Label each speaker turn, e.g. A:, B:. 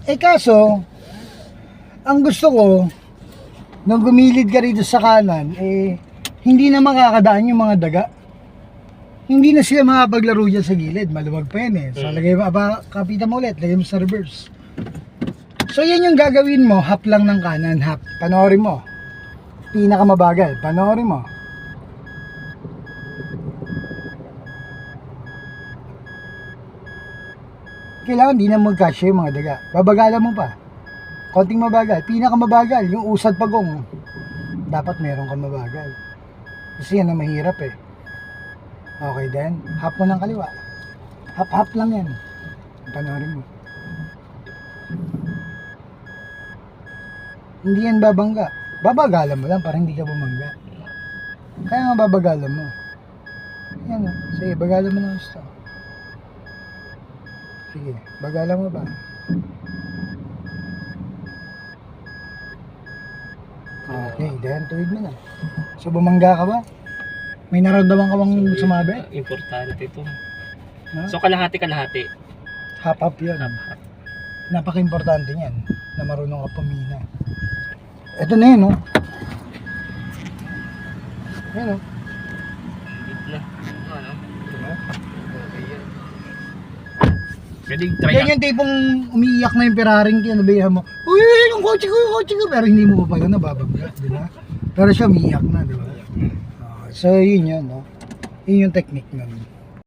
A: Eh kaso, ang gusto ko, nung gumilid ka rito sa kanan, hindi na makakadaan yung mga daga. Hindi na sila makapaglaro dyan sa gilid. Maluwag pa yan eh. So, lagay mo, kapitan mo ulit, lagay mo sa reverse. So, yan yung gagawin mo, half lang ng kanan, half. Panoorin mo. Pinakamabagal, panoorin mo. Kailangan di na magkasya yung mga daga. Babagalan mo pa. Konting mabagal. Pinakamabagal, yung usad pagong. Dapat meron kang mabagal. Kasi yan ang mahirap eh. Okay then, half mo ng kaliwa. Half lang yan. Panoorin mo. Hindi yan babangga. Babagalan mo lang para hindi ka bumangga. Kaya nga babagalan mo. Yan o. Sige, bagalan mo na gusto. Sige, bagalan mo ba? Okay, then tuwid mo na. So bumangga ka ba? May naramdaman ka bang sumabi?
B: Importante ito.
A: Ha?
B: So kalahati-kalahati.
A: Half yan.
B: Half.
A: Napaka-importante niyan na marunong ka pumina. Ito na yun, no? Ayan, no?
B: Na. Ano?
A: Diba?
B: Pwedeng try
A: Yan yung tipong umiiyak na yung Ferrari, kinabayan mo, uy, yung kotse ko, pero hindi mo pa pala nababangga, di ba? Pero siya umiiyak na, di ba? So, yun yun, no? Yun yung technique nun.